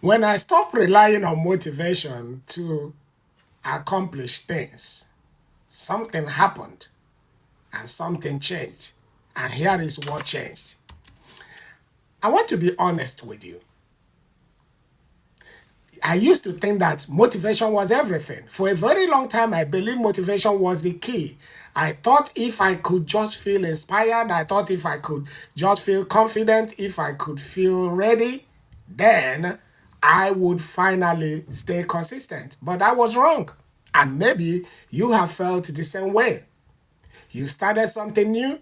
When I stopped relying on motivation to accomplish things, something happened and something changed. And here is what changed. I want to be honest with you. I used to think that motivation was everything. For a very long time, I believed motivation was the key. I thought if I could just feel inspired, I thought if I could just feel confident, if I could feel ready, then I would finally stay consistent. But I was wrong. And maybe you have felt the same way. You started something new,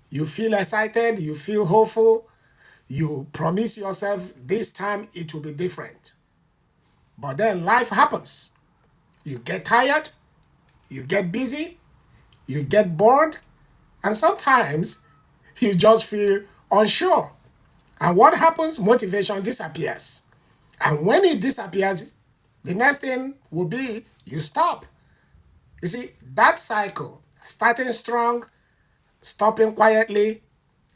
you feel excited, you feel hopeful, you promise yourself this time it will be different. But then life happens. You get tired, you get busy, you get bored, and sometimes you just feel unsure. And what happens? Motivation disappears. And when it disappears, the next thing will be you stop. You see, that cycle, starting strong, stopping quietly,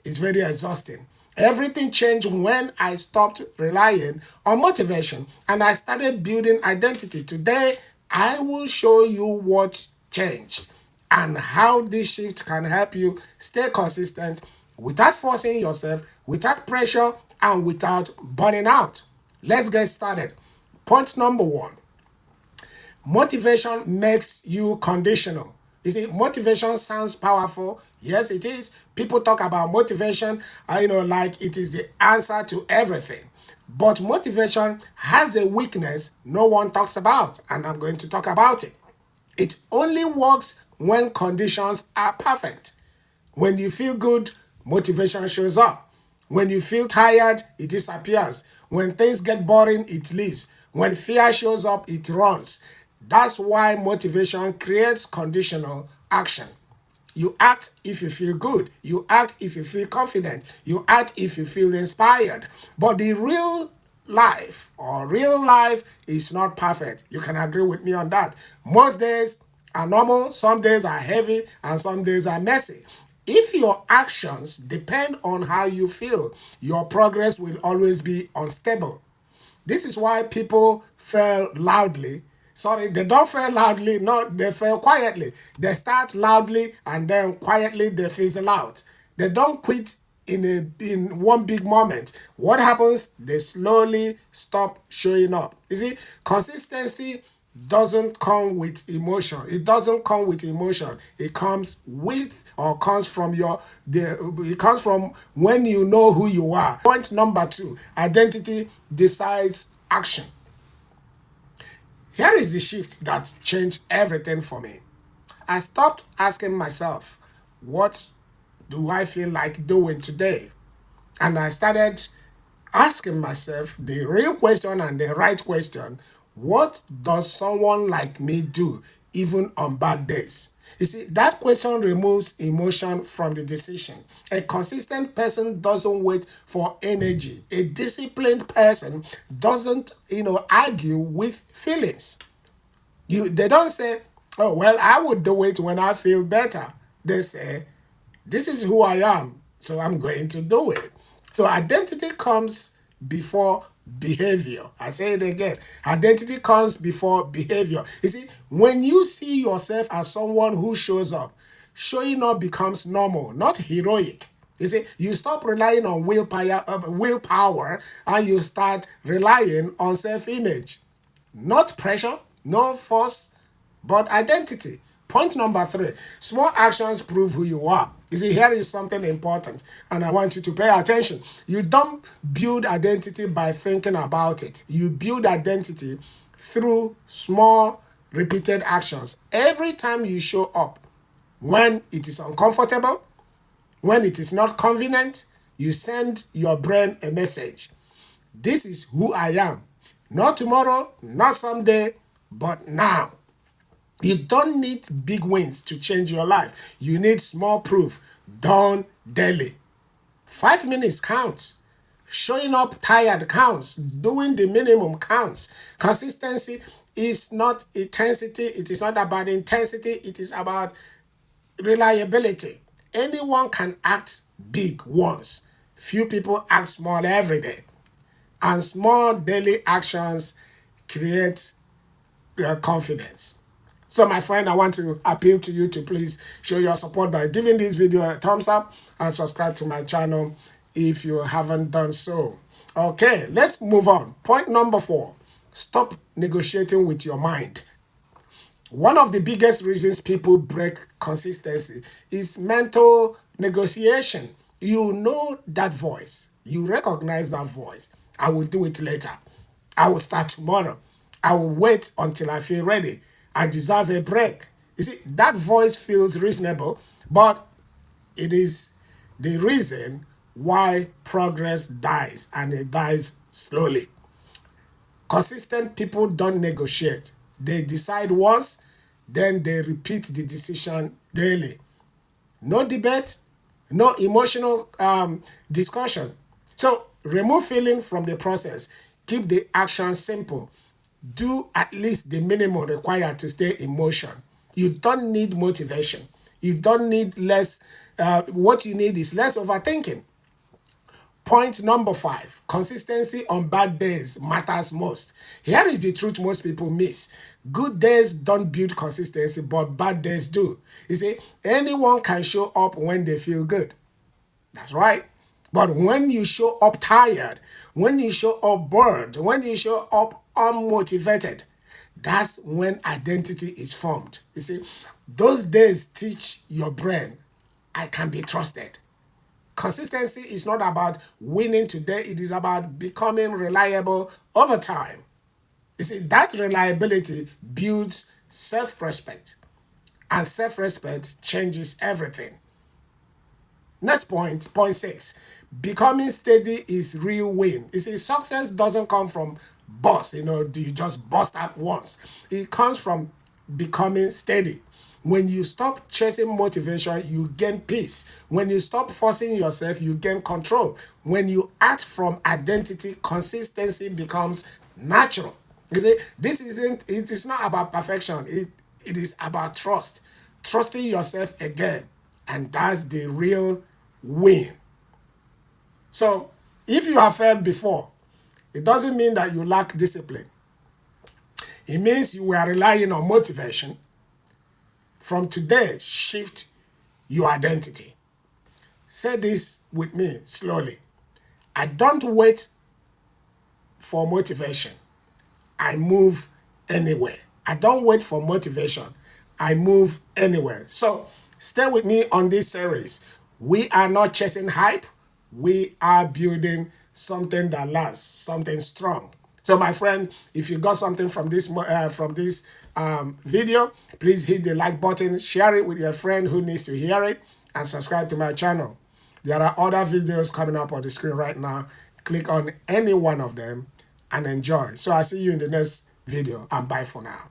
is very exhausting. Everything changed when I stopped relying on motivation and I started building identity. Today, I will show you what changed and how this shift can help you stay consistent without forcing yourself, without pressure, and without burning out. Let's get started. Point number one: motivation makes you conditional. You see, motivation sounds powerful. Yes, it is. People talk about motivation, like it is the answer to everything. But motivation has a weakness no one talks about, and I'm going to talk about it. It only works when conditions are perfect. When you feel good, motivation shows up. When you feel tired, it disappears. When things get boring, it leaves. When fear shows up, it runs. That's why motivation creates conditional action. You act if you feel good. You act if you feel confident. You act if you feel inspired. But the real life is not perfect. You can agree with me on that. Most days are normal, some days are heavy, and some days are messy. If your actions depend on how you feel, your progress will always be unstable. This is why people fail loudly. Sorry, they don't fail loudly, no, they fail quietly. They start loudly and then quietly they fizzle out. They don't quit in one big moment. What happens? They slowly stop showing up. You see, consistency doesn't come with emotion. It doesn't come with emotion. It comes with or comes from it comes from when you know who you are. Point number two: identity decides action. Here is the shift that changed everything for me. I stopped asking myself, what do I feel like doing today? And I started asking myself the real question and the right question: what does someone like me do even on bad days? You see, that question removes emotion from the decision. A consistent person doesn't wait for energy. A disciplined person doesn't, argue with feelings. They don't say, oh, well, I would do it when I feel better. They say, this is who I am, so I'm going to do it. So identity comes before behavior. I say it again. Identity comes before behavior. You see, when you see yourself as someone who shows up, showing up becomes normal, not heroic. You see, you stop relying on willpower and you start relying on self-image. Not pressure, no force, but identity. Point number three: small actions prove who you are. You see, here is something important, and I want you to pay attention. You don't build identity by thinking about it, you build identity through small, repeated actions. Every time you show up, when it is uncomfortable, when it is not convenient, you send your brain a message. This is who I am. Not tomorrow, not someday, but now. You don't need big wins to change your life. You need small proof done daily. 5 minutes counts. Showing up tired counts. Doing the minimum counts. Consistency is not intensity. It is not about intensity. It is about reliability. Anyone can act big once. Few people act small every day. And small daily actions create confidence. So my friend, I want to appeal to you to please show your support by giving this video a thumbs up and subscribe to my channel if you haven't done so. Okay, let's move on. Point number 4, stop negotiating with your mind. One of the biggest reasons people break consistency is mental negotiation. You know that voice. You recognize that voice. I will do it later. I will start tomorrow. I will wait until I feel ready. I deserve a break. You see, that voice feels reasonable, but it is the reason why progress dies, and it dies slowly. Consistent people don't negotiate. They decide once, then they repeat the decision daily. No debate, no emotional discussion. So remove feeling from the process. Keep the action simple. Do at least the minimum required to stay in motion. You don't need motivation. You don't need less. What you need is less overthinking. Point number 5, consistency on bad days matters most. Here is the truth most people miss. Good days don't build consistency, but bad days do. You see, anyone can show up when they feel good. That's right. But when you show up tired, when you show up bored, when you show up unmotivated, that's when identity is formed. You see, those days teach your brain, I can be trusted. Consistency is not about winning today, it is about becoming reliable over time. You see, that reliability builds self-respect, and self-respect changes everything. Next point 6. Becoming steady is real win. You see, success doesn't come from burst, do you just bust at once? It comes from becoming steady. When you stop chasing motivation, you gain peace. When you stop forcing yourself, you gain control. When you act from identity, consistency becomes natural. You see, it is not about perfection. It is about trust. Trusting yourself again. And that's the real win. So, if you have failed before, it doesn't mean that you lack discipline. It means you were relying on motivation. From today, shift your identity. Say this with me slowly. I don't wait for motivation. I move anywhere. I don't wait for motivation. I move anywhere. So stay with me on this series. We are not chasing hype. We are building something that lasts, something strong. So my friend, if you got something from this video, please hit the like button, share it with your friend who needs to hear it, and subscribe to my channel. There are other videos coming up on the screen right now. Click on any one of them and enjoy. So I'll see you in the next video, and bye for now.